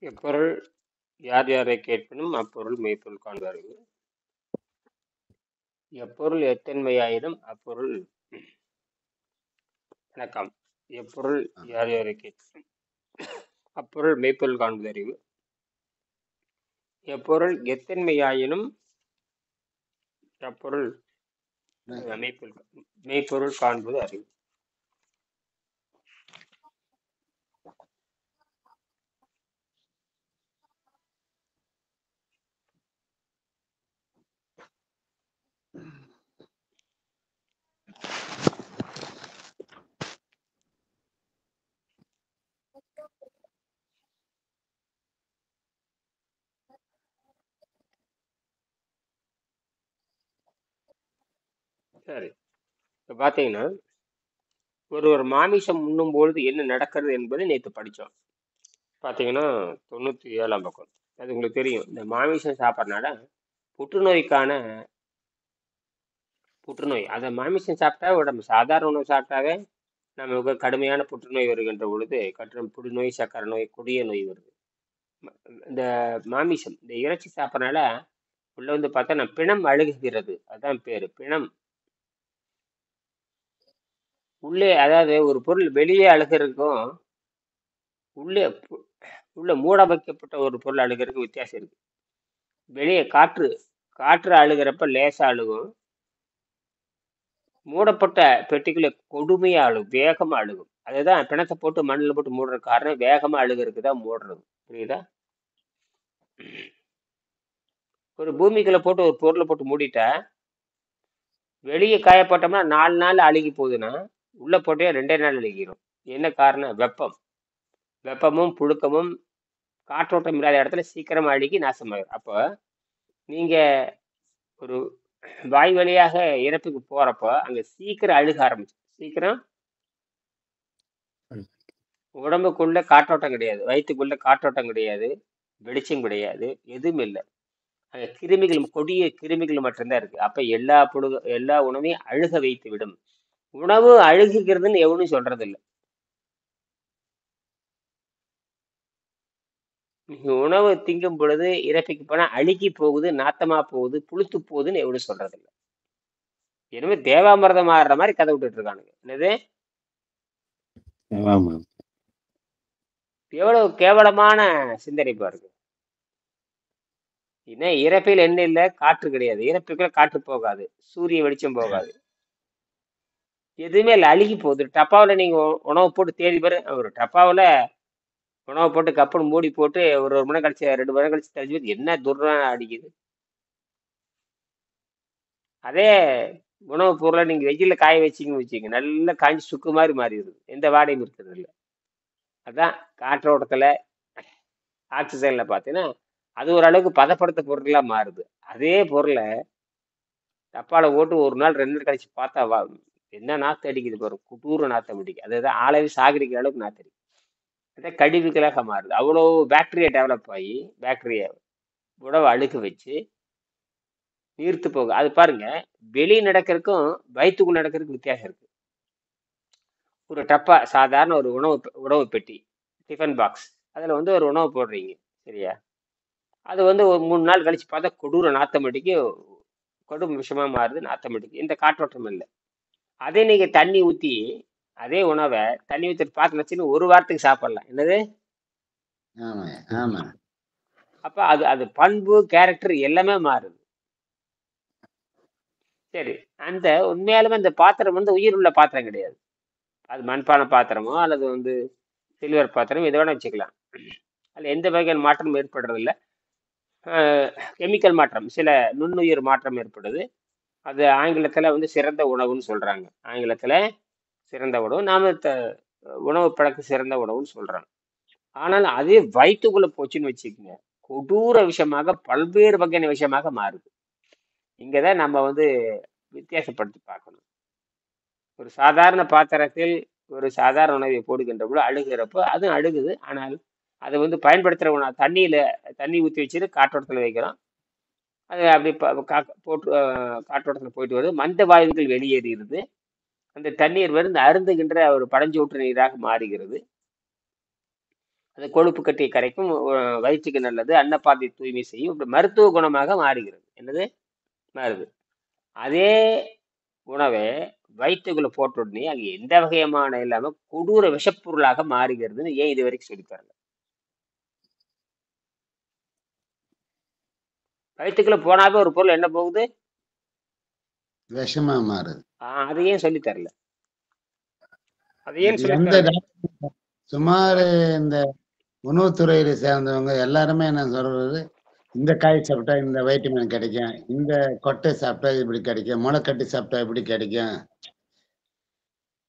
எப்பொருள் யார் யாரை கேட்பினும் அப்பொருள் மெய்ப்பொருள் காண்பார்கள். எப்பொருள் எத்தன்மையாயினும் அப்பொருள் வணக்கம். எப்பொருள் யார் யாரை கேட்பினும் அப்பொருள் மெய்ப்பொருள் காண்பது அறிவு. எப்பொருள் எத்தன்மையாயினும் அப்பொருள் மெய்ப்பொருள் காண்பது அறிவு. சரி, இப்ப பாத்தீங்கன்னா ஒரு மாமிசம் உண்ணும் பொழுது என்ன நடக்கிறது என்பதை நேற்று படித்தோம். பார்த்தீங்கன்னா 97ஆம் பக்கம். அது உங்களுக்கு தெரியும். இந்த மாமிசம் சாப்பிட்றதுனால புற்றுநோய் அதை மாமிசம் சாப்பிட்டா உடம்பு சாதாரண உணவு சாப்பிட்டாவே நமக்கு கடுமையான புற்றுநோய் வருகின்ற பொழுது புற்றுநோய், சக்கரை நோய், கொடிய நோய் வருது. இந்த மாமிசம் இந்த இறைச்சி சாப்பிட்றதுனால உள்ள வந்து பார்த்தா பிணம் அழுகுகிறது. அதான் பேரு பிணம். உள்ளே அதாவது ஒரு பொருள் வெளியே அழுகிறதுக்கும் உள்ளே உள்ள மூட வைக்கப்பட்ட ஒரு பொருள் அழுகிறதுக்கு வித்தியாசம் இருக்கு. வெளியே காற்று அழுகிறப்ப லேசா அழுகும். மூடப்பட்ட பெட்டிக்குள்ள கொடுமையா அழுகும், வேகமா அழுகும். அதுதான் பிணத்தை போட்டு மண்ணில் போட்டு மூடுற காரணம், வேகமா அழுகிறதுக்கு தான் மூடுறது. புரியுதா? ஒரு பூமிக்குள்ள போட்டு ஒரு பொருளை போட்டு மூடிட்டா வெளியே காயப்பட்டோம்னா 4 நாள் அழுகி போகுதுன்னா உள்ள போட்டே 2 நாள் அழுகிடும். என்ன காரணம்? வெப்பமும் புழுக்கமும் காற்றோட்டம் இல்லாத இடத்துல சீக்கிரம் அழுகி நாசமாயிடும். அப்போ நீங்க ஒரு வாய் வழியாக இறப்புக்கு போறப்போ அங்க சீக்கிரம் அழுக ஆரம்பிச்சு, சீக்கிரம் உடம்புக்குள்ள காற்றோட்டம் கிடையாது, வயிற்றுக்குள்ள காற்றோட்டம் கிடையாது, வெளிச்சம் கிடையாது, எதுவும் இல்லை. அங்க கொடிய கிருமிகள் மட்டும்தான் இருக்கு. அப்ப எல்லா உணவையும் அழுக வைத்து விடும். உணவு அழுகுகிறதுன்னு எவனும் சொல்றது இல்லை. உணவு திங்கும் பொழுது இறப்பிக்கு போனா அழுகி போகுது, நாத்தமா போகுது, புளுத்து போகுதுன்னு எவனும் சொல்றது இல்லை. எனவே தேவாமிர்தம் ஆடுற மாதிரி கதை விட்டுட்டு இருக்கானுங்க. என்னது எவ்வளவு கேவலமான சிந்தனை பாருங்க. ஏன்னா இறப்பில் என்ன இல்லை, காற்று கிடையாது. இறப்புக்குள்ள காற்று போகாது, சூரிய வெளிச்சம் போகாது, எதுவுமே இல்லை, அழுகி போகுது. டப்பாவில் நீங்க உணவு போட்டு தேடி பாரு, ஒரு டப்பாவில் உணவு போட்டு கப்புன்னு மூடி போட்டு ஒரு மணி நேரம் கழிச்சு 2 மணி நேரம் கழிச்சு தெரிஞ்சு என்ன துர்ரம் அடிக்குது. அதே உணவு பொருளை நீங்க வெயில்ல காய வச்சிங்கன்னு வச்சுங்க, நல்லா காய்ச்சி சுக்கு மாதிரி மாறிடுது, எந்த வாடையும் இருக்கிறது இல்லை. அதான் காற்றோட்டத்துல ஆக்சிஜன்ல பார்த்தீங்கன்னா அது ஓரளவுக்கு பதப்படுத்த பொருளா மாறுது. அதே பொருளை டப்பால போட்டு 1 நாள் 2 நாள் கழிச்சு பார்த்தா என்ன நாத்து அடிக்குது பாருங்க, குட்டூர நாத்தம் அடிக்குது. அதுதான் ஆளவே சாகடிக்கிற அளவுக்கு நாத்து அடிக்குது. அதான் கழிவுகளாக மாறுது. அவ்வளோ பாக்டீரியா டெவலப் ஆகி பாக்டீரியா உணவை அழுக வச்சு நீர்த்து போகும். அது பாருங்க, வெளியே நடக்கிறதுக்கும் வயிற்றுக்குள் நடக்கிறதுக்கும் வித்தியாசம் இருக்கு. ஒரு டப்பா சாதாரண ஒரு உணவு பெட்டி, டிஃபன் பாக்ஸ், அதில் வந்து ஒரு உணவு போடுறீங்க, சரியா? அது வந்து ஒரு 3 நாள் கழிச்சு பார்த்தா கொடூர நாத்தம் அடிக்கு, கொடும் விஷமா மாறுது, நாத்தம் அடிக்கு, இந்த காற்றோட்டம் இல்லை. அதே நீங்க தண்ணி ஊற்றி அதே உணவை தண்ணி ஊற்றி பார்த்து வச்சுன்னு 1 வாரத்துக்கு சாப்பிடலாம். என்னது? அப்ப அது பண்பு, கேரக்டர் எல்லாமே மாறுது. சரி, அந்த உண்மையாலுமே அந்த பாத்திரம் வந்து உயிர் உள்ள பாத்திரம் கிடையாது. அது மண்பான பாத்திரமோ அல்லது வந்து சில்வர் பாத்திரம் எதை வேணா வச்சுக்கலாம். அதில் எந்த வகையான மாற்றமும் ஏற்படுறதில்லை. கெமிக்கல் மாற்றம், சில நுண்ணுயிர் மாற்றம் ஏற்படுது. அது ஆங்கிலத்தில் வந்து சிறந்த உணவுன்னு சொல்றாங்க. ஆங்கிலத்தில் சிறந்த உணவு, நாம உணவு பழக்க சிறந்த உணவுன்னு சொல்றாங்க. ஆனால் அதே வயிற்றுக்குள்ள போச்சுன்னு வச்சுக்கோங்க, கொடூர விஷயமாக பல்வேறு வகையான விஷயமாக மாறுது. இங்கதான் நம்ம வந்து வித்தியாசப்படுத்தி பார்க்கணும். ஒரு சாதாரண பாத்திரத்தில் ஒரு சாதாரண உணவை போடுகின்ற போது அழுகிறப்போ அதுவும் அழுகுது. ஆனால் அதை வந்து பயன்படுத்துகிற உணவு தண்ணி ஊற்றி வச்சுட்டு காற்றோட்டத்தில் வைக்கிறோம். அது அப்படி போட்டு காற்றோட்டத்தில் போயிட்டு வருது, மந்த வாயுக்கள் வெளியேறிடுது. அந்த தண்ணீர் வந்து அருந்துகின்ற ஒரு பழஞ்சோற்று நீராக மாறுகிறது. அது கொழுப்பு கட்டியை கரைக்கும், வயிற்றுக்கு நல்லது, அன்னப்பாதை தூய்மை செய்யும், இப்படி மருத்துவ குணமாக மாறுகிறது. என்னது மாறுது. அதே உணவை வயிற்றுக்குள்ள போட்ட உடனே அது எந்த வகையமான இல்லாம கொடூர விஷப்பொருளாக மாறுகிறதுன்னு ஏன் இது வரைக்கும் சொல்லி தரல? வயிற்றுக்குள்ள போனாவே ஒரு பொருள் என்ன போகுது? விஷமா மாறுது. அதை ஏன் சொல்லி தரல? அதை ஏன் இது சொல்லி எந்த தரல? டாக்டர் சுமார் இந்த உணவுத்துறையில சேர்ந்தவங்க எல்லாருமே என்ன சொல்றது, இந்த காய் சாப்பிட்டா இந்த வைட்டமின் கிடைக்கும், இந்த கொட்டை சாப்பிட்டா இப்படி கிடைக்கும், முளைக்கட்டி சாப்பிட்டா இப்படி கிடைக்கும்,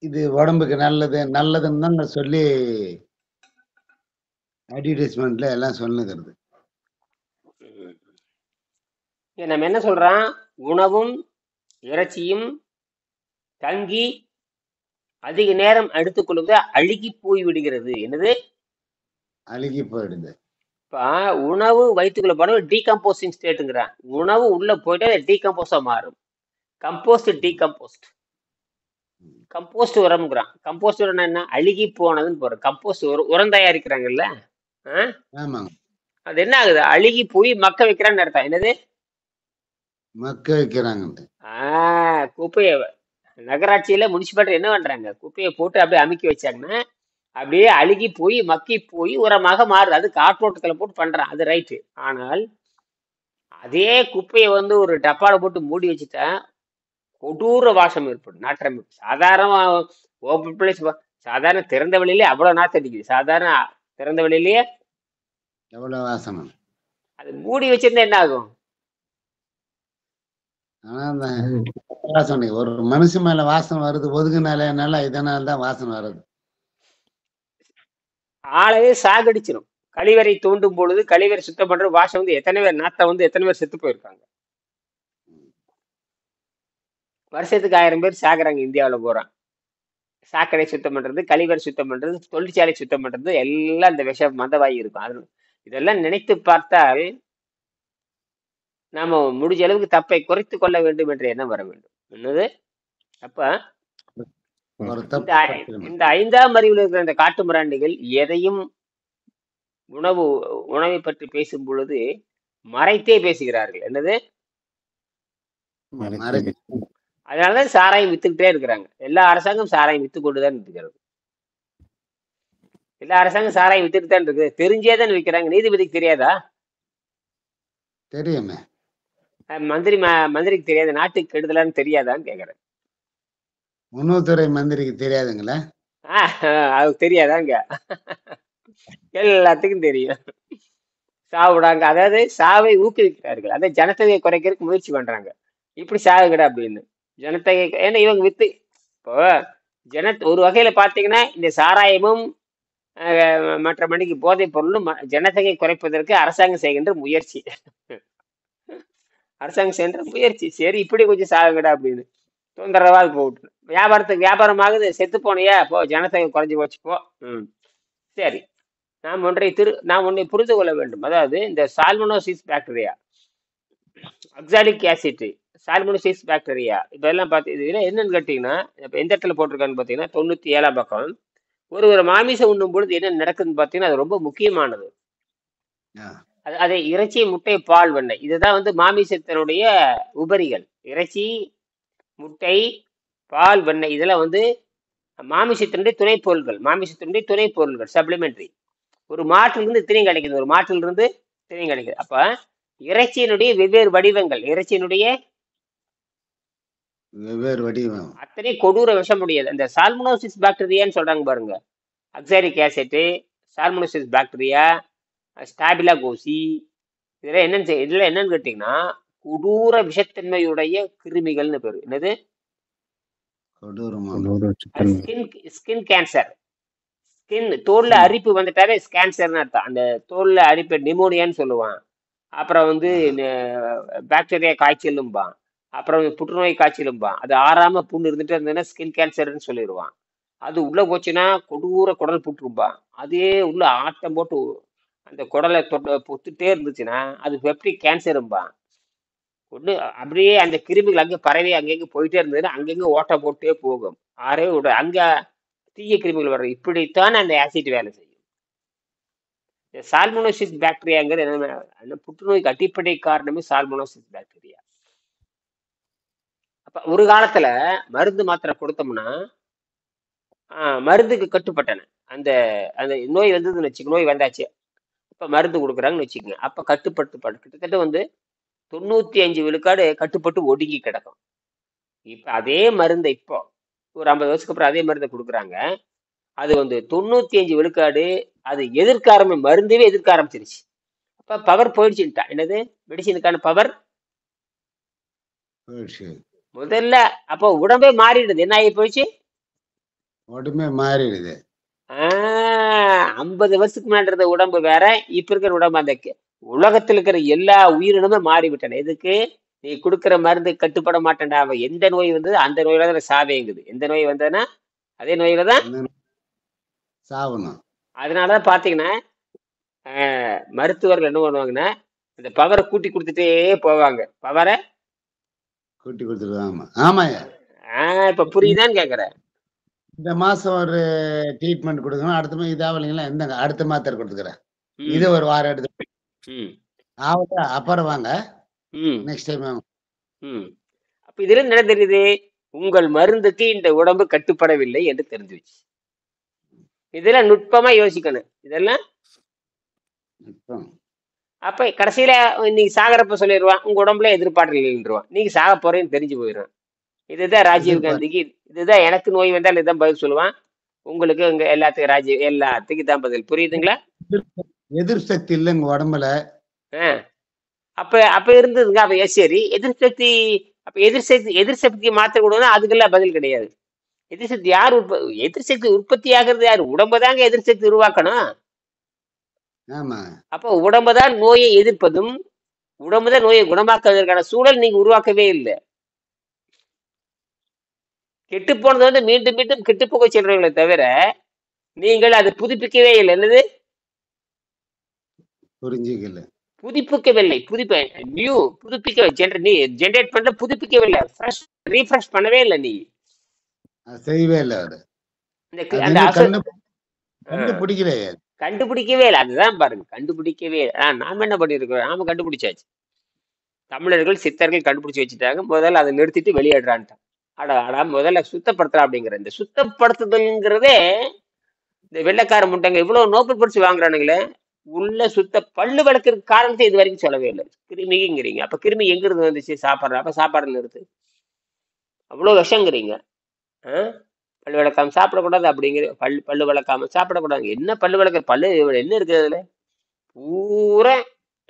இது உடம்புக்கு நல்லது நல்லதுன்னு தான் நான் சொல்லி அட்வர்டைஸ்மெண்ட்ல எல்லாம் சொல்லுகிறது. நம்ம என்ன சொல்றான்? உணவும் இறைச்சியும் தங்கி அதிக நேரம் எடுத்துக்கொள்வது அழுகி போய் விடுகிறது. என்னது? அழுகி போயிடுது. இப்ப உணவு வயிற்றுக்குள்ள போன டீகம்போஸ்டிங் ஸ்டேட்டுங்கிறான். உணவு உள்ள போயிட்டு அது டீகம்போஸா மாறும். Compost decompost. கம்போஸ்ட் உரம்ங்கிறான். கம்போஸ்ட் உரம் என்ன? அழுகி போனதுன்னு போற கம்போஸ்ட் உரம் தயாரிக்கிறாங்கல்ல, ஆமாங்க, அது என்ன ஆகுது? அழுகி போய் மக்க வைக்கிறான்னு அர்த்தம். என்னது? மக்க வைக்கிறாங்க. குப்பையை நகராட்சியில முனிசிபாலிட்டி என்ன பண்றாங்க? குப்பையை போட்டு அப்படியே அமுக்கி வச்சாங்கன்னா அப்படியே அழுகி போய் மக்கி போய் உரமாக மாறுது. அது காற்றோட்டத்துல போட்டு பண்றான், அது ரைட்டு. ஆனால் அதே குப்பையை வந்து ஒரு டப்பால போட்டு மூடி வச்சுட்டா கொடூர வாசம் ஏற்படும், நாற்றம். சாதாரண ஓப்பன் பிளேஸ், சாதாரண திறந்த வெளியிலே அவ்வளவு நாற்றம் அடிக்குது. சாதாரண திறந்த வெளியிலேயே எவ்வளவு வாசனம். அது மூடி வச்சிருந்தா என்ன ஆகும்? ஆனா அந்த வாசனை ஒரு மனுஷன் மேல வாசனை வருது, ஒதுக்குனால இதனால தான் வாசனை வருது. ஆளையே சாகடிச்சிடும். கழிவறை தூண்டும் பொழுது கழிவறை சுத்தம் பண்ற வாசம் வந்து எத்தனை பேர் நாத்தம் வந்து எத்தனை பேர் செத்து போயிருக்காங்க. வருஷத்துக்கு 1000 பேர் சாகுறாங்க இந்தியாவில் போறான். சாக்கடை சுத்தம் பண்றது, கழிவறை சுத்தம் பண்றது, தொழிற்சாலை சுத்தம் பண்றது எல்லாம் இந்த விஷ மந்தவாயி இருக்கும். அது இதெல்லாம் நினைத்து பார்த்தால் நாம முடிஞ்ச அளவுக்கு தப்பை குறைத்து கொள்ள வேண்டும் என்ற எண்ணம் வர வேண்டும். என்னது? அப்ப இந்த 5ஆம் அறிவில் இருக்கிற இந்த காட்டு மிராண்டிகள் எதையும் உணவை பற்றி பேசும் பொழுது மறைத்தே பேசுகிறார்கள். என்னது? அதனாலதான் சாராயம் வித்துக்கிட்டே இருக்கிறாங்க. எல்லா அரசாங்கம் சாராயம் வித்து கொண்டுதான் இருக்கிறது. எல்லா அரசாங்கம் சாராயம் வித்துட்டு தான் இருக்கு. தெரிஞ்சேதான் விற்கிறாங்க. நீதிபதிக்கு தெரியாதா? தெரியுமே. மந்திரிக்கு தெரியாது, நாட்டுக்கு கெடுதலான்னு தெரியாதான்னு கேக்குறேன். உணவுத்துறை மந்திரிக்கு தெரியாதுங்களா? அதுக்கு தெரியாதாங்க? எல்லாத்துக்கும் தெரியும். சாப்பிடாங்க, அதாவது சாவை ஊக்குவிக்கிறார்கள். அதை ஜனத்தொகையை குறைக்கிறதுக்கு முயற்சி பண்றாங்க. இப்படி சாகுகடா அப்படின்னு ஜனத்தொகை. ஏன்னா இவங்க வித்து இப்போ ஒரு வகையில பாத்தீங்கன்னா இந்த சாராயமும் மற்ற மணிக்கு போதைப் பொருளும் ஜனத்தொகை குறைப்பதற்கு அரசாங்கம் செய்கின்ற முயற்சி. அரசாங்கம் செய்கின்ற முயற்சி. சரி, இப்படி கொஞ்சம் சாகுங்கடா அப்படின்னு தொந்தரவா போட்டு வியாபாரத்துக்கு வியாபாரமாகுது. செத்து போனையா போ, ஜனத்தொகை குறைஞ்சி போச்சு போ. சரி, நாம் ஒன்றை புரிந்து கொள்ள வேண்டும். அதாவது இந்த சால்மோனோசிஸ் பாக்டீரியா, அக்சாலிக் ஆசிட், சால்மோனோசிஸ் பாக்டீரியா இதெல்லாம் பார்த்து இது என்னன்னு கேட்டீங்கன்னா, இப்ப எந்த இடத்துல போட்டிருக்கான்னு பாத்தீங்கன்னா 97ஆம் பக்கம். ஒரு மாமிசம் உண்ணும் பொழுது என்ன நடக்குதுன்னு பாத்தீங்கன்னா அது ரொம்ப முக்கியமானது. அதை இறைச்சி, முட்டை, பால், வெண்ணெய், இதுதான் வந்து மாமிசத்தினுடைய உபரிகள். இறைச்சி, முட்டை, பால், வெண்ணெய் இதெல்லாம் வந்து மாமிசத்தினுடைய துணை பொருள்கள், சப்ளிமெண்டரி. ஒரு மாட்டிலிருந்து திணை கிடைக்குது, ஒரு மாட்டிலிருந்து திணை கிடைக்குது. அப்ப இறைச்சியினுடைய வெவ்வேறு வடிவங்கள், இறைச்சியினுடைய வெவ்வேறு வடிவம் அத்தனை கொடூர விஷம் உடையது. அந்த சால்மோனோசிஸ் பாக்டீரியான்னு சொல்றாங்க பாருங்க. அக்சாலிக் ஆசிட், சால்மோனோசிஸ் பாக்டீரியா, ஸ்டாபிலா கோசி, இதுல என்னன்னு கேட்டீங்கன்னா கொடூர விஷத்தன்மையுடைய கிருமிகள்னு பேரு. என்னது? Skin cancer. தோல்ல அரிப்பு வந்துட்டாவே கேன்சர்னு அர்த்தம். அந்த தோல்ல அரிப்பு நிமோனியான்னு சொல்லுவான். அப்புறம் வந்து பாக்டீரியா காய்ச்சலும்பான். அப்புறம் புற்றுநோய் காய்ச்சலும்பான். அது ஆறாம புண்ணு இருந்துட்டு இருந்ததுன்னா ஸ்கின் கேன்சர்னு சொல்லிடுவான். அது உள்ள போச்சுன்னா கொடூர குடல் புற்றும்பான். அதே உள்ள ஆட்டம் போட்டு அந்த குடலை பொத்துட்டே இருந்துச்சுன்னா அது பெப்டிக் கேன்சரும்பான். ஒண்ணு அப்படியே அந்த கிருமிகள் அங்கே பறவை அங்கங்க போயிட்டே இருந்ததுன்னா அங்கங்க ஓட்ட போட்டே போகும். அங்க தீய கிருமிகள் வர்றது. இப்படித்தான் அந்த ஆசிட் வேலை செய்யும். சால்மோனோசிஸ் பாக்டீரியாங்கிறது என்ன, புற்றுநோய்க்கு அடிப்படை காரணமே சால்மோனோசிஸ் பாக்டீரியா. அப்ப ஒரு காலத்துல மருந்து மாத்திரை கொடுத்தோம்னா மருந்துக்கு கட்டுப்பட்டன. அந்த அந்த நோய் வந்ததுன்னு வச்சுக்க, நோய் வந்தாச்சு, இப்ப மருந்து கொடுக்குறாங்கன்னு வச்சுக்கோங்க, அப்ப கிட்டத்தட்ட 95 விழுக்காடு கட்டுப்பட்டு ஒடுங்கி கிடக்கும். இப்ப அதே மருந்தை இப்போ ஒரு 50 வருஷத்துக்கு அப்புறம் அதே மருந்தை கொடுக்குறாங்க, அது 95 விழுக்காடு அது மருந்தவே எதிர்க்க ஆரம்பிச்சிருச்சு. அப்ப பவர் போயிடுச்சுட்டா. என்னது மெடிசினுக்கான பவர் முதல்ல. அப்போ உடம்பே மாறிடுது. என்ன ஆகி போயிடுச்சு? உடம்பே மாறிடுது. 50 வருஷத்துக்கு முன்னாடி இருந்த உடம்பு வேற, இப்ப இருக்கிற உடம்பு, அந்த உலகத்துல இருக்கிற எல்லா உயிரினமும் மாறிவிட்டன. எதுக்கு? நீ கொடுக்குற மருந்து கட்டுப்பட மாட்டேன்டா. அவன் எந்த நோய் வந்தது அந்த நோயில தான் சாவேங்குது. எந்த நோய் வந்ததுன்னா அதே நோயில தான் சாவணும். அதனாலதான் பாத்தீங்கன்னா மருத்துவர்கள் என்ன பண்ணுவாங்கன்னா, இந்த பவரை கூட்டி கொடுத்துட்டே போவாங்க. பவரை கூட்டி கொடுத்துருவாங்க. ஆமாயா, இப்ப புரியுதான்னு கேக்குறேன். இந்த மாசம் ஒரு ட்ரீட்மெண்ட் கொடுக்கணும், அடுத்த மாதம் இதாவலைங்களா, எந்த அடுத்த மாத்திரை கொடுத்துக்கிறேன், இது ஒரு வாரம் எடுத்து ஆவட்டா அப்புறம் வாங்க நெக்ஸ்ட் டைம் வாங்க. அப்ப இதுல என்ன தெரியுது? உங்கள் மருந்துக்கு இந்த உடம்பு கட்டுப்படவில்லை என்று தெரிஞ்சுச்சு. இதெல்லாம் நுட்பமா யோசிக்கணும். இதெல்லாம் அப்ப கடைசியில இன்னைக்கு சாகரப்ப சொல்லிடுவான், உங்க உடம்புல எதிர்பார்ப்பு இல்லைன்றான், நீங்க சாக போறேன்னு தெரிஞ்சு போயிடும். இதுதான் ராஜீவ் காந்திக்கு, இதுதான் எனக்கு நோய் வந்தால் இதுதான் பதில் சொல்லுவான். உங்களுக்கு உங்க எல்லாத்துக்கும் எல்லாத்துக்கும் தான் பதில். புரியுதுங்களா? எதிர் சக்தி இல்லை உங்க உடம்புல. அப்ப இருந்ததுங்க. அப்ப சரி, எதிர்சக்தி, அப்ப எதிர்சக்தி மாத்த கூடாதுன்னா அதுக்கெல்லாம் பதில் கிடையாது. எதிர்சக்தி யார் எதிர்சக்தி உற்பத்தி ஆகிறது யாரு? உடம்புதாங்க எதிர்சக்தி உருவாக்கணும். அப்ப உடம்புதான் நோயை எதிர்ப்பதும், உடம்புதான் நோயை குணமாக்குவதற்கான சூழல் நீங்க உருவாக்கவே இல்லை. கெட்டு போனது மீண்டும் மீண்டும் கெட்டு போக செல்றவங்களை தவிர நீங்கள் அதை புதுப்பிக்கவே இல்லை. என்னது புரிஞ்சுக்கல? புதுப்பிக்கவில்லை. ஜெனரேட் பண்ண புதுப்பிக்கவில்லை. ரீஃப்ரெஷ் பண்ணவே இல்லை. நீ செய்யவே இல்லை. கண்டுபிடிக்கவே இல்லை. அதுதான் பாருங்க, கண்டுபிடிக்கவே இல்லை. நாம என்ன பண்ணிருக்கோம்? நாம கண்டுபிடிச்சாச்சு. தமிழர்கள் சித்தர்கள் கண்டுபிடிச்சு வச்சுட்டாங்க. முதல்ல அதை நிறுத்திட்டு வெளியேறான்ட்டான். முதல்ல சுத்தப்படுத்துறா. அப்படிங்கிற இந்த சுத்தப்படுத்துதல்ங்கிறதே இந்த வெள்ளைக்கார முட்டைங்க இவ்வளவு நோபல் பரிசு வாங்குறானுங்களே, உள்ள பல்லு விளக்குறதுக்கு காரணத்தை இது வரைக்கும் சொல்லவே இல்லை. கிருமிங்கிறீங்க. அப்ப கிருமி எங்க இருந்து வந்துச்சு? சாப்பாடு. அப்ப சாப்பாடு நிறுத்து. அவ்வளவு விஷங்கிறீங்க. பல்லு விளக்காம சாப்பிடக்கூடாது அப்படிங்கிற. பல்லு விளக்காம சாப்பிடக்கூடாது. என்ன பல்லு விளக்குற? பல்லு என்ன இருக்குது? அதுல பூரா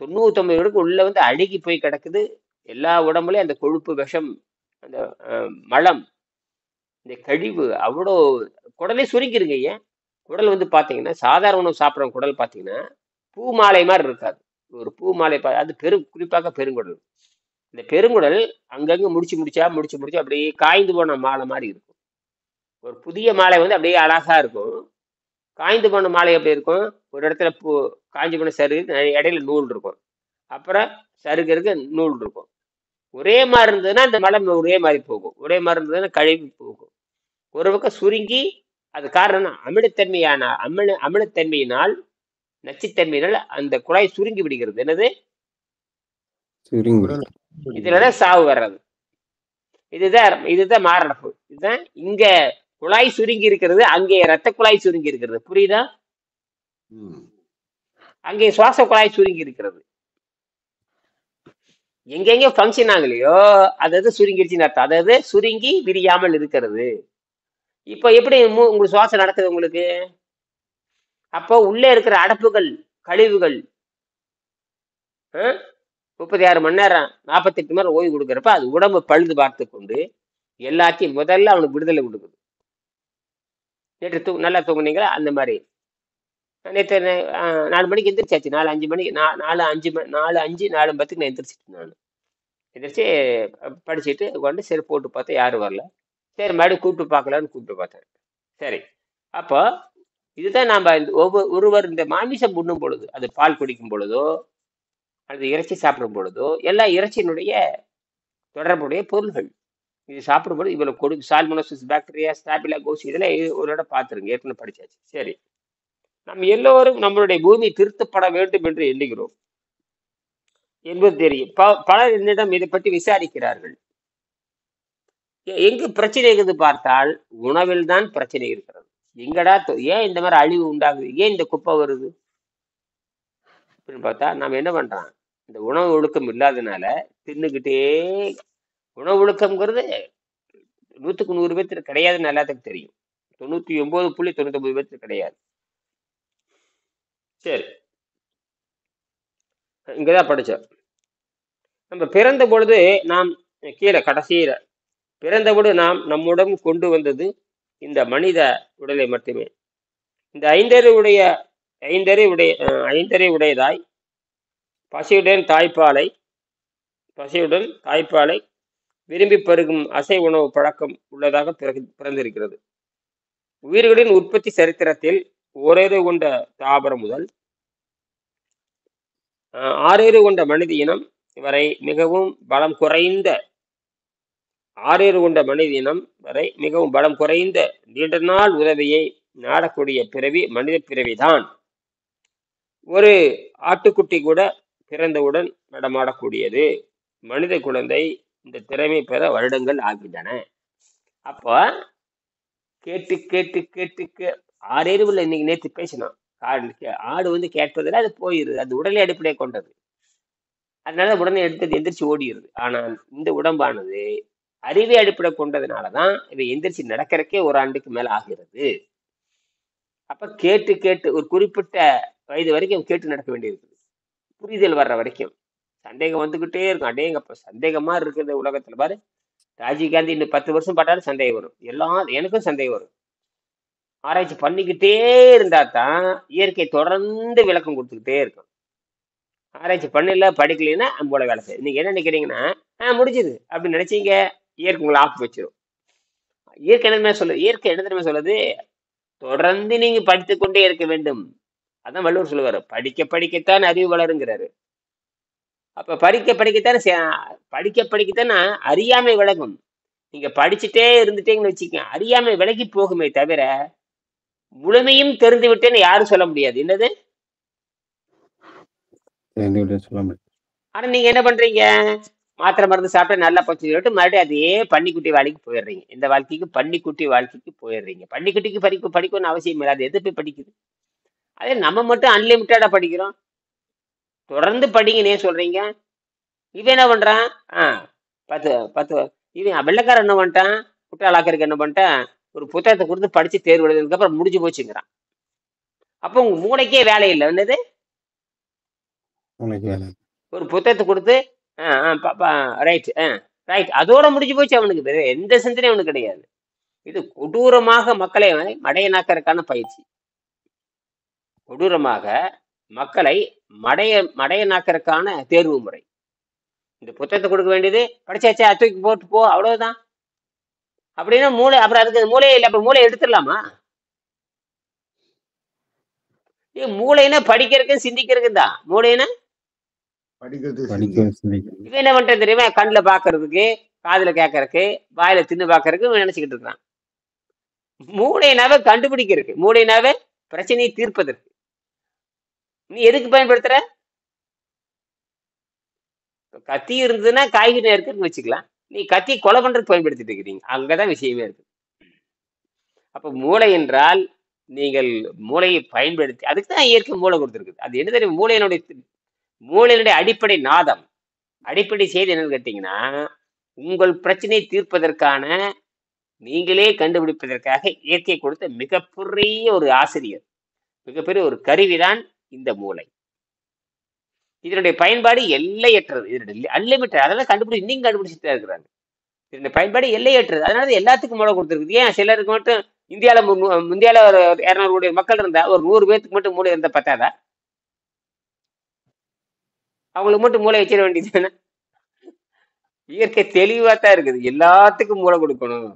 99 உள்ள அழுகி போய் கிடக்குது. எல்லா உடம்புலயும் அந்த கொழுப்பு, விஷம், அந்த மலம், இந்த கழிவு அவ்வளோ குடலே சுருங்கிருங்க. ஐயா, குடல் பாத்தீங்கன்னா சாதாரண உணவு சாப்பிட்ற குடல் பாத்தீங்கன்னா பூ மாலை மாதிரி இருக்காது. ஒரு பூ மாலை அது குறிப்பாக பெருங்குடல். இந்த பெருங்குடல் அங்கங்க முடிச்சு அப்படியே காய்ந்து போன மாலை மாதிரி இருக்கும். ஒரு புதிய மாலை அப்படியே அழகா இருக்கும். காய்ந்து போன மாலை எப்படி இருக்கும்? ஒரு இடத்துல காய்ஞ்சு போன சருகு, இடையில நூல் இருக்கும், அப்புறம் சருகு நூல் இருக்கும். ஒரே மாதிரி இருந்ததுன்னா அந்த மலம் ஒரே மாதிரி போகும். ஒரே மாதிரி இருந்ததுன்னா கழிவு போகும். ஒரு பக்கம் சுருங்கி, அது காரணம் அமிலத்தன்மையினால், நச்சுத்தன்மையினால் அந்த குழாய் சுருங்கி விடுகிறது. என்னது? இதுலதான் சாவு வர்றது. இதுதான் மாரடைப்பு. இதுதான் இங்க குழாய் சுருங்கி இருக்கிறது, அங்கே ரத்த குழாய் சுருங்கி இருக்கிறது. புரியுதா? அங்கே சுவாச குழாய் சுருங்கி இருக்கிறது. எங்கெங்க ஃபங்க்ஷன் ஆகலையோ அதாவது சுருங்கிடுச்சுன்னு அர்த்தம். அதாவது சுருங்கி விரியாமல் இருக்கிறது. இப்ப எப்படி உங்களுக்கு சுவாசம் நடக்குது உங்களுக்கு? அப்போ உள்ளே இருக்கிற அடப்புகள், கழிவுகள் 36 மணி நேரம் 48 மணி நேரம் ஓய்வு கொடுக்குறப்ப அது உடம்பு பழுது பார்த்து கொண்டு எல்லாத்தையும் முதல்ல அவனுக்கு விடுதலை கொடுக்குது. நேற்று நல்லா தூங்குனீங்களா? அந்த மாதிரி நேற்று 4 மணிக்கு எந்திரிச்சாச்சு. 4-5 மணிக்கு 4-5 நான் எந்திரிச்சிட்டு, நான் எந்திரிச்சு படிச்சுட்டு கொண்டு சரி போட்டு பார்த்தேன், யாரும் வரல. சரி மறுபடியும் கூப்பிட்டு பார்க்கலான்னு கூப்பிட்டு பார்த்தேன். சரி, அப்போ இதுதான் நாம் ஒருவர் இந்த மாமிசம் உண்ணும் பொழுது, அது பால் குடிக்கும் பொழுதோ அல்லது இறைச்சி சாப்பிடும் பொழுதோ, எல்லா இறைச்சியினுடைய தொடர்புடைய பொருள்கள். இது சாப்பிடும்போது இவ்வளவு சால்மோனோசிஸ் பாக்டீரியா, ஸ்டாபிலோகோஸ், இதெல்லாம் ஒரு இடம் பார்த்துருங்க, ஏற்கனவே படிச்சாச்சு. சரி, நாம் எல்லோரும் நம்மளுடைய பூமி திருத்தப்பட வேண்டும் என்று எண்ணுகிறோம் என்பது தெரியும். பலர் என்னிடம் இதை பற்றி விசாரிக்கிறார்கள். எங்கு பிரச்சனை இருக்குது பார்த்தால் உணவில் தான் பிரச்சனை இருக்கிறது. எங்கடா ஏன் இந்த மாதிரி அழிவு உண்டாகுது, ஏன் இந்த குப்பை வருது அப்படின்னு பார்த்தா நாம் என்ன பண்றோம், இந்த உணவு ஒழுக்கம் இல்லாதனால தின்னுக்கிட்டே. உணவு ஒழுக்கம்ங்கிறது 100க்கு 100 பேர்த்துக்கு கிடையாதுன்னு எல்லாத்துக்கும் தெரியும். 99.99 பேர்த்துக்கு கிடையாது. சரி, இங்கதான் படிச்சோம். நம்ம பிறந்த பொழுது நாம் கீழே கடைசியில பிறந்தபொழுது நாம் நம்முடன் கொண்டு வந்தது இந்த மனித உடலை மட்டுமே. இந்த ஐந்தறை உடையதாய் பசியுடன் தாய்ப்பாலை விரும்பி பருகும் அசை உணவு பழக்கம் உள்ளதாக பிறந்திருக்கிறது. உயிர்களின் உற்பத்தி சரித்திரத்தில் ஓரேறு கொண்ட தாவரம் முதல் 6 கொண்ட மனித இனம் வரை மிகவும் பலம் குறைந்த நீண்ட நாள் உதவியை நாடக்கூடிய பிறவி மனித பிறவிதான். ஒரு ஆட்டுக்குட்டி கூட பிறந்தவுடன் நடமாடக்கூடியது. மனித குழந்தை இந்த திறமை பெற வருடங்கள் ஆகின்றன. அப்ப கேட்டு கேட்டு கேட்டு 6 இன்னைக்கு நேற்று பேசினோம். ஆடு வந்து கேட்பதில் அது போயிருது, அது உடலை அடிப்படையை கொண்டது, அதனால உடனே எடுத்து எந்திரிச்சு ஓடிடுது. ஆனால் இந்த உடம்பானது அறிவை அடிப்படை கொண்டதுனாலதான் இதை எந்திரிச்சு நடக்கிறக்கே ஒரு ஆண்டுக்கு மேல ஆகிறது. அப்ப கேட்டு கேட்டு ஒரு குறிப்பிட்ட வயது வரைக்கும் கேட்டு நடக்க வேண்டியிருக்குது, புரிதல் வர்ற வரைக்கும். சந்தேகம் வந்துகிட்டே இருக்கும். அடேங்கப்ப சந்தேகமா இருக்குது உலகத்துல. பாரு, ராஜீவ்காந்தி இன்னும் 10 வருஷம் பாட்டாலும் சந்தேகம் வரும். எனக்கும் சந்தேகம் வரும். ஆராய்ச்சி பண்ணிக்கிட்டே இருந்தா தான் இயற்கை தொடர்ந்து விளக்கம் கொடுத்துக்கிட்டே இருக்கும். ஆராய்ச்சி பண்ணல படிக்கலைன்னா நம்மளோட வேலை செய்யும். நீங்க என்ன நினைக்கிறீங்கன்னா முடிஞ்சுது அப்படின்னு நினைச்சீங்க, இயற்கை உங்களை ஆப்பு வச்சிடும். இயற்கை என்ன சொல்லுது, தொடர்ந்து நீங்க படித்து கொண்டே இருக்க வேண்டும். அதான் வள்ளுவர் சொல்லுவாரு, படிக்கத்தான் அறிவு வளருங்கிறாரு. அப்ப படிக்கத்தான் அறியாமை விலகும். நீங்க படிச்சுட்டே இருந்துட்டீங்கன்னு வச்சுக்கோங்க, அறியாமை விலகி போகுமே தவிர முழுமையும் தெரிந்து விட்டேன்னு யாரும் சொல்ல முடியாது. என்னது? ஆனா நீங்க என்ன பண்றீங்க, மாத்திரை மருந்து சாப்பிட்டு நல்லா பச்சு சொல்லிட்டு மறுபடியும் அதே பன்னிக்குட்டி வாழ்க்கைக்கு போயிடுறீங்க. இந்த வாழ்க்கைக்கு பன்னிக்குட்டி வாழ்க்கைக்கு போயிடுறீங்க. பன்னிக்குட்டிக்கு படிக்கணும்னு அவசியம் இல்லை, அது எது போய் படிக்குது. அதே நம்ம மட்டும் அன்லிமிட்டடா படிக்கிறோம். தொடர்ந்து படிங்கன்னே சொல்றீங்க. இவன் என்ன பண்றான், 10 இவன் வெள்ளைக்காரன் என்ன பண்ணிட்டான், குற்றாலாக்கருக்கு என்ன பண்ணிட்டான், ஒரு புத்தகத்தை கொடுத்து படிச்சு தேர்வு எழுதுனதுக்கு அப்புறம் முடிஞ்சு போச்சுங்கிறான். அப்போ உங்க மூளைக்கே வேலை இல்லை. என்னது, ஒரு புத்தகத்தை கொடுத்து ரைட் அதோட முடிஞ்சு போச்சு. அவனுக்கு வேற எந்த சிந்தனையும் அவனுக்கு கிடையாது. இது கொடூரமாக மக்களை மடையனாக்கறதுக்கான பயிற்சி. கொடூரமாக மக்களை மடையனாக்கறதுக்கான தேர்வு முறை. இந்த புத்தகத்தை கொடுக்க வேண்டியது, படிச்சாச்சா தூக்கி போட்டு போ, அவ்வளவுதான். அப்படின்னா மூளை, அப்புறம் அதுக்கு மூளையே இல்லை, அப்புறம் மூளை எடுத்துடலாமா? மூளைன்னா படிக்கிறதுக்கு சிந்திக்கிறதுக்கு தான். மூளைன்னா இவன் என்ன பண்றது தெரியுமா, கண்ணுல பாக்குறதுக்கு, காதுல கேட்கறதுக்கு, வாயில தின்னு பாக்குறதுக்கு நினைச்சுக்கிட்டு இருக்கான். மூளைனாவே கண்டுபிடிக்கிறதுக்கு, மூளைனாவே பிரச்சனையை தீர்ப்பதற்கு. நீ எதுக்கு பயன்படுத்துற? கத்தி இருந்ததுன்னா காய்கறி இருக்குன்னு வச்சுக்கலாம். நீ கத்தி கொலை பண்றதுக்கு பயன்படுத்திட்டு இருக்கிறீங்க. அங்கதான் விஷயமே இருக்கு. அப்ப மூளை என்றால் நீங்கள் மூளையை பயன்படுத்தி, அதுக்கு தான் இயற்கை மூளை கொடுத்துருக்குது. அது என்ன தெரியும், மூளையினுடைய அடிப்படை நாதம், அடிப்படை செய்தி என்னன்னு கேட்டீங்கன்னா, உங்கள் பிரச்சனையை தீர்ப்பதற்கான, நீங்களே கண்டுபிடிப்பதற்காக இயற்கை கொடுத்த மிகப்பெரிய ஒரு ஆசிரியர், மிகப்பெரிய ஒரு கருவிதான் இந்த மூளை. இதனுடைய பயன்பாடு எல்லையற்றது, இதனுடைய அன்லிமிட்டட். அதெல்லாம் நீங்க கண்டுபிடிச்சிட்டு தான் இருக்கிறாங்க. இதனுடைய பயன்பாடு எல்லையற்றது. அதனால எல்லாத்துக்கும் மூளை கொடுத்துருக்குது. ஏன் சிலருக்கு மட்டும் இந்தியால ஒரு 200 கோடி மக்கள் இருந்தா ஒரு 100 பேருக்கு மட்டும் மூளை இருந்தா பத்தாதா? அவங்களுக்கு மட்டும் மூளை வச்சிட வேண்டியது. இயற்கை தெளிவா தான் இருக்குது, எல்லாத்துக்கும் மூளை கொடுக்கணும்.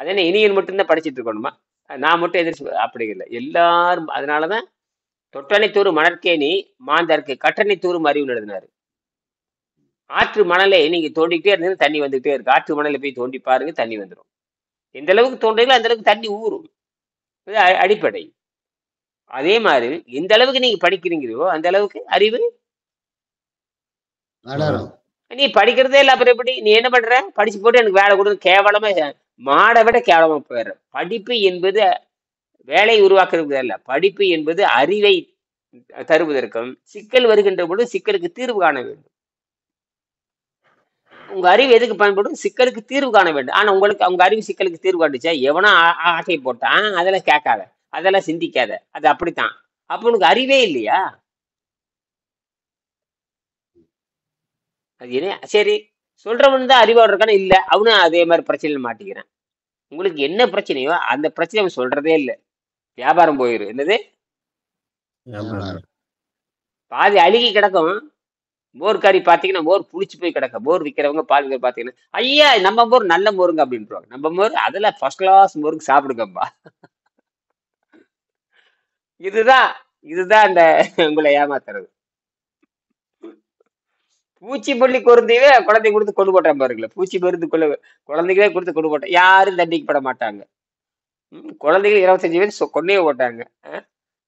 அது என்ன இனியன் மட்டும்தான் படிச்சுட்டு இருக்கணுமா, நான் மட்டும் எதிர்த்து? அப்படி இல்லை, எல்லாரும். அதனாலதான் தொட்டனை தூரும் மணற்கேணி மாந்தருக்கு கற்றனை தூரும் அறிவு எழுதினாரு. ஆற்று மணலை நீங்க தோண்டிக்கிட்டே இருந்தீங்கன்னா தண்ணி வந்துகிட்டே இருக்கு. ஆற்று மணலை போய் தோண்டி பாருங்க, தண்ணி வந்துடும். எந்த அளவுக்கு தோன்றீங்களோ அந்த அளவுக்கு தண்ணி ஊறும். இது அடிப்படை. அதே மாதிரி எந்த அளவுக்கு நீங்க படிக்கிறீங்களோ அந்த அளவுக்கு அறிவு. வளரும். நீ படிக்கிறதே இல்லை அப்புறம் எப்படி நீ என்ன பண்ற? படிச்சு போட்டு எனக்கு வேலை கொடுத்து கேவலமா மாடை விட கேவலமா போயிடுற. படிப்பு என்பது வேலை உருவாக்குறது அல்ல. படிப்பு என்பது அறிவை தருவதற்கும் சிக்கல் வருகின்ற பொழுது சிக்கலுக்கு தீர்வு காண வேண்டும். உங்க அறிவு எதுக்கு பயன்படும்? சிக்கலுக்கு தீர்வு காண வேண்டும். ஆனா உங்களுக்கு உங்க அறிவு சிக்கலுக்கு தீர்வு காட்டுச்சா? எவனா ஆட்டை போட்டான் அதெல்லாம் கேட்காத, அதெல்லாம் சிந்திக்காத, அது அப்படித்தான். அப்ப உனக்கு அறிவே இல்லையா? அது என்ன சரி, சொல்றவன் தான் அறிவோட இருக்கான இல்ல, அவனும் அதே மாதிரி பிரச்சனையில மாட்டிக்கிறான். உங்களுக்கு என்ன பிரச்சனையோ அந்த பிரச்சனை அவன் சொல்றதே இல்லை. வியாபாரம் போயிரு. என்னது வியாபாரம். பாதி அழுகி கிடக்கும். மோர் கறி பாத்தீங்கன்னா மோர் புளிச்சு போய் கிடக்கும். மோர் விற்கிறவங்க பால் விற்கிற பாத்தீங்கன்னா ஐயா நம்ம மோர் நல்ல மோருங்க அப்படின்றாங்க. நம்ம மோர் அதுல ஃபர்ஸ்ட் கிளாஸ் மோருக்கு சாப்பிடுங்கப்பா. இதுதான் இதுதான் இந்த உங்களை ஏமாத்துறது. பூச்சி மல்லி குருந்தையே குழந்தை கொடுத்து கொண்டு போட்டான் பாருங்களேன். பூச்சி மருந்து குழந்தைகளே கொடுத்து கொண்டு போட்டான். யாரும் தண்டிக்கப்பட மாட்டாங்க. குழந்தைகள் 25 பேர் கொண்டே போட்டாங்க.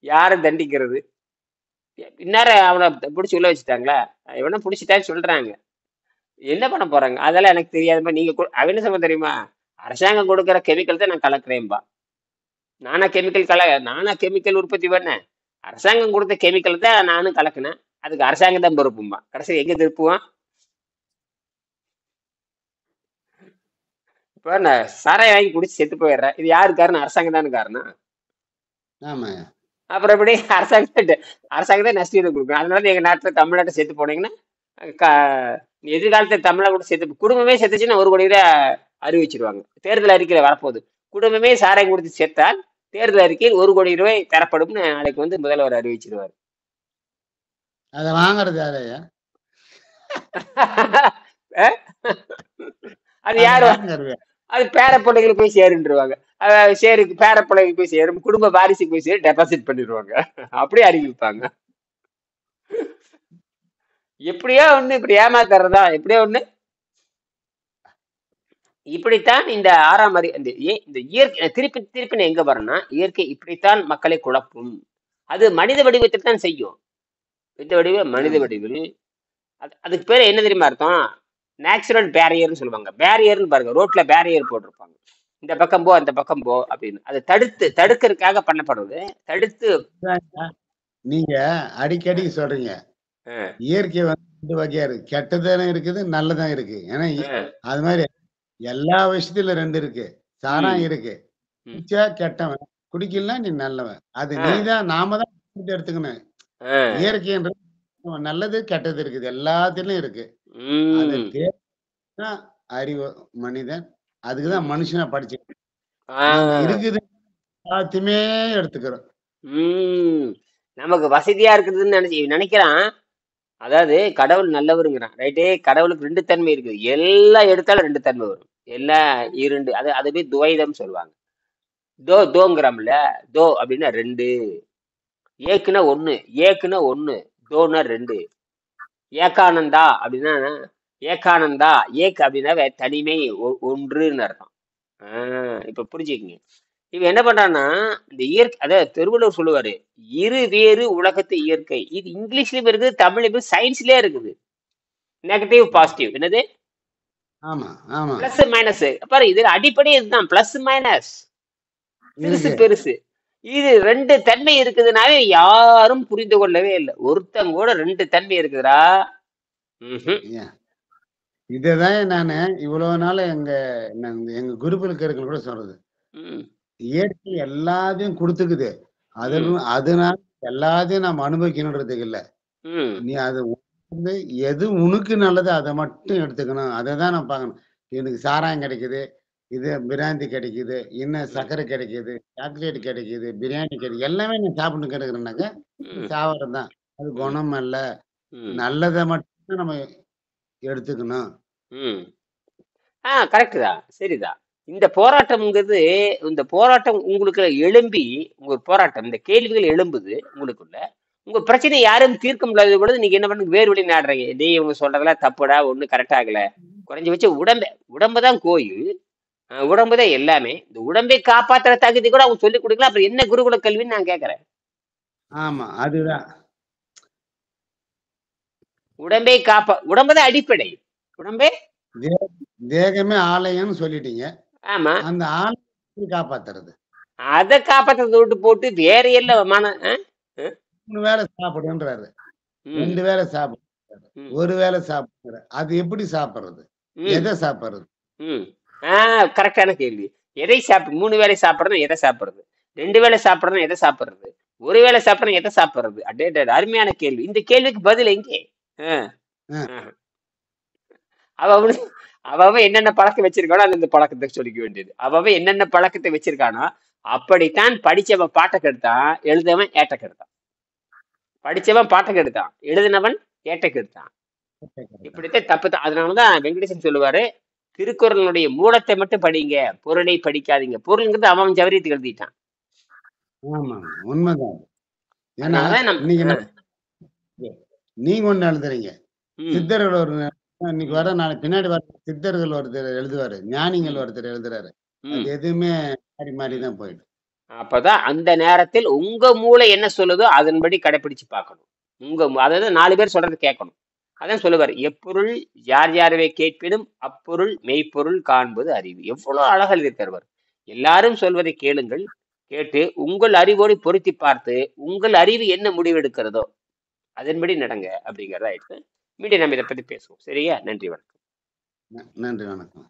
யாரும் தண்டிக்கிறது? இந்நேரம் அவனை பிடிச்சி உள்ள வச்சுட்டாங்களா? இவனை பிடிச்சிட்டான்னு சொல்றாங்க. என்ன பண்ண போறாங்க? அதெல்லாம் எனக்கு தெரியாதுமா. நீங்க அவன் என்ன சொல்ல தெரியுமா? அரசாங்கம் கொடுக்குற கெமிக்கல் தான் நான் கலக்குறேன்பா. நானா கெமிக்கல் உற்பத்தி பண்ணேன். அரசாங்கம் கொடுத்த கெமிக்கல் தான் நானும் கலக்குனேன். அதுக்கு அரசாங்கம் தான் பொறுப்புமா. கடைசி எங்க திருப்புவான்? இப்ப நான் சாராயம் வாங்கி குடிச்சு செத்து போயிடுறேன். இது யாரு காரணம்? அரசாங்கம் தானே காரணம். ஆமா. அப்புறம் எப்படி அரசாங்கத்தை நஷ்டீடு கொடுக்கணும். அதனால எங்க நாட்டுல தமிழ்நாட்டை செத்து போனீங்கன்னா எதிர்காலத்துல தமிழ்நாடு செத்து குடும்பமே செத்துச்சுன்னா 1 கோடி ரூபாய் அறிவிச்சிருவாங்க. தேர்தல் அறிக்கையில வரப்போகுது. குடும்பமே சாராயம் கொடுத்து செத்தால் தேர்தல் அறிக்கையில் 1 கோடி ரூபாய் தரப்படும்னு நாளைக்கு வந்து முதல்வர் அறிவிச்சிருவாரு. அதை வாங்குறது யாரையா? அது யாரு? அது பேர பிள்ளைகளுக்கு போய் சேருன்றுவாங்க. சேருக்கு பேர பிள்ளைகளுக்கு போய் சேரும், குடும்ப வாரிசுக்கு போய் சேரும், டெபாசிட் பண்ணிடுவாங்க. அப்படியே அறிவிப்பாங்க. எப்படியோ ஒண்ணு இப்படி ஏமாத்துறதா? எப்படியோ ஒண்ணு. இப்படித்தான் இந்த 6ஆம் இந்த இயற்கை திருப்பி திருப்பி எங்க வரணும்னா இயற்கை இப்படித்தான் மக்களை குழப்பும். அது மனித வடிவத்தில் தான் செய்யும். இந்த வடிவ மனித வடிவில். அதுக்கு பேரு என்ன தெரியுமா அர்த்தம்? நேச்சுரல் பேரியர்னு சொல்லுவாங்க. பேரியர்னு பாருங்க, ரோட்ல பேரியர் போட்டிருப்பாங்க. இந்த பக்கம் போ அந்த பக்கம் போ அப்படின்னு. அது தடுக்கிறதுக்காக பண்ணப்படுவது. தடுத்து நீங்க அடிக்கடி சொல்றீங்க இயற்கை வந்து 2 வகையா இருக்கு. கெட்டதும் இருக்குது, நல்லதும் இருக்கு. ஏன்னா அது மாதிரி எல்லா விஷயத்துல 2 இருக்கு. சாராயம் இருக்கு. குடிச்சா கெட்டவன், குடிக்கலன்னா நீ நல்லவன். அது நீதான் நாம தான் எடுத்துக்கணும். இயற்கைன்றது நல்லது கெட்டது இருக்குது, எல்லாத்திலும் இருக்கு. அது தேவைதான் அறிவு மனிதன். அதுக்குதான் மனுஷனை படிச்சு இருக்குது எல்லாத்தையுமே எடுத்துக்கிறோம். நமக்கு வசதியா இருக்குதுன்னு நினைக்கிறான். அதாவது கடவுள் நல்லவருங்கிறான். ரைட்டே, கடவுளுக்கு 2 தன்மை இருக்குது. எல்லாம் எடுத்தாலும் 2 தன்மை வரும். எல்லாம் 2. அதுவே துவைதம் சொல்லுவாங்க. தோங்கிறோம்ல, தோ அப்படின்னா 2, ஏக்குன்னா 1, ஏக்குன்னா 1, தோன்னா 2. ஏகானந்தா அப்படின்னா ஏகானந்தா, ஏக் அப்படின்னா தனிமை, ஒன்றுன்னு அர்த்தம். இப்ப புரிஞ்சுக்கங்க. இவன் என்ன பண்றான்னா இந்த இயற்கை, அதாவது திருவள்ளுவர் சொல்லுவாரு இரு வேறு உலகத்து இயற்கை. இது இங்கிலீஷ்லயும் இருக்குது, தமிழ்லயும் சயின்ஸ்லயே இருக்குது. Negative positive. என்னது? Plus minus. பாரு, இது அடிப்படை இதுதான். பிளஸ் மைனஸ், பெருசு பெருசு. இது 2 தன்மை இருக்குதுனாவே யாரும் புரிந்து கொள்ளவே இல்லை. ஒருத்தங்க கூட 2 தன்மை இருக்குதுடா. இததான் நானு இவ்வளவு நாள் எங்க குரூப்ல இருக்கிறவங்க கூட சொல்றது. இயற்கை எல்லாத்தையும் கொடுத்துக்குது. அதனால எல்லாத்தையும் நம்ம அனுபவிக்கணுன்றதுக்கு இல்ல. நீ அது வந்து எது உனக்கு நல்லது அதை மட்டும் எடுத்துக்கணும். அதை தான் நான் பார்க்கணும். எனக்கு சாராயம் கிடைக்குது, இது பிரியாணி கிடைக்குது, இன்னும் சர்க்கரை கிடைக்குது, சாக்லேட் கிடைக்குது, பிரியாணி கிடைக்குது, எல்லாமே நான் சாப்பிட்டு கிடைக்கிறேன்னாக்க சாவரம் தான். அது குணம் அல்ல. நல்லதை மட்டும் நம்ம எடுத்துக்கணும். கரெக்ட் தான், சரிதான். இந்த போராட்டம்ங்கிறது, இந்த போராட்டம் உங்களுக்கு எழும்பி, உங்க போராட்டம், இந்த கேள்விகள் எழும்புது உங்களுக்குள்ள. உங்க பிரச்சனை யாரும் தீர்க்க முடியாத பொழுது நீங்க என்ன பண்ணு, வேறு வழி நாடுறீங்க. டே இவங்க சொல்றதெல்லாம் தப்புடா, ஒன்றும் கரெக்ட் ஆகல. குறைஞ்ச வச்சு உடம்புதான் கோயில், உடம்புதான் எல்லாமே. இந்த உடம்பை காப்பாற்றுற தகுதி கூட அவங்க சொல்லிக் கொடுக்கலாம். அப்புறம் என்ன குருகுல கல்வின்னு நான் கேட்கறேன். ஆமா அதுதான். உடம்பை உடம்புதான் அடிப்படை. உடம்பே தே- தேகமே ஆலயம்னு சொல்லிட்டீங்க. ஆமா. அந்த ஆலயத்தை காப்பாத்துறது. அதை காப்பாற்றதை விட்டு போட்டு வேற எல்லாம் ஆ? 3 வேளை சாப்பிடுன்றாரு. ம் 2 வேளை சாப்பிடுறாரு. ம் 1 வேளை சாப்பிடுறாரு. அது எப்படி சாப்பிடுறது? ம் எதை சாப்பிடுறது? ம் கரெக்டான கேள்வி. எதை சாப்பிடு 3 வேளை சாப்பிடணும் எதை சாப்பிடுறது? 2 வேளை சாப்பிடணும் எதை சாப்பிடுறது? ஒரு வேளை சாப்பிடணும் எதை சாப்பிடுறது? அடே அருமையான கேள்வி. இந்த கேள்விக்கு பதில் எங்கே? ஆ, அ, ஆ. அவ அவனு அவன் என்னென்ன பழக்கம் வச்சிருக்கானோ அந்த பழக்கத்தை சொல்லிக்க வேண்டியது. அவன் என்னென்ன பழக்கத்தை வச்சிருக்கானோ அப்படித்தான். படிச்சவன் பாட்டை கெடுத்தான், எழுதவன் ஏட்ட கெடுத்தான். படிச்சவன் பாட்டை கெடுத்தான், எழுதினவன் ஏட்ட கெடுத்தான். இப்படித்தான் தப்பு தான். அதனாலதான் வெங்கடேசன் சொல்லுவாரு, திருக்குறளுடைய மூலத்தை மட்டும் படிங்க, பொருளை படிக்காதீங்க. பொருள்ங்கிறது அவன் ஜவரியத்துக்கு எழுதிட்டான். ஆமாங்க. உண்மைதான். ஏன்னா அதனாலதான் இன்னைக்கு நம்ம நீங்க ஒண்ணு எழுதுறீங்க. ம் சித்தர்கள் ஒரு இன்னைக்கு ம் வர நாளைக்கு பின்னாடி வர சித்தர்கள் ஒருத்தர் எழுதுவாரு. ஞானிகள் ம் ஒருத்தர் எழுதுறாரு. அது ம் எதுவுமே மாறி மாறி ம் தான் போயிடும். அப்பதான் அந்த நேரத்தில் உங்க மூளை என்ன சொல்லுதோ அதன்படி கடைபிடிச்சு பார்க்கணும். அதாவது 4 பேர் சொல்றது கேட்கணும். அதான் சொல்லுவார், எப்பொருள் யார் யாரவே கேட்பினும் அப்பொருள் மெய்ப்பொருள் காண்பது அறிவு. எவ்வளவு அழகா எழுதி தருவார். எல்லாரும் சொல்வதை கேளுங்கள், கேட்டு உங்கள் அறிவோடு பொருத்தி பார்த்து உங்கள் அறிவு என்ன முடிவெடுக்கிறதோ அதன்படி நடங்க அப்படிங்கிறதா ஆயிடுச்சு. மீண்டும் நம்ம இதை பத்தி பேசுவோம். சரியா? நன்றி, வணக்கம். நன்றி, வணக்கம்.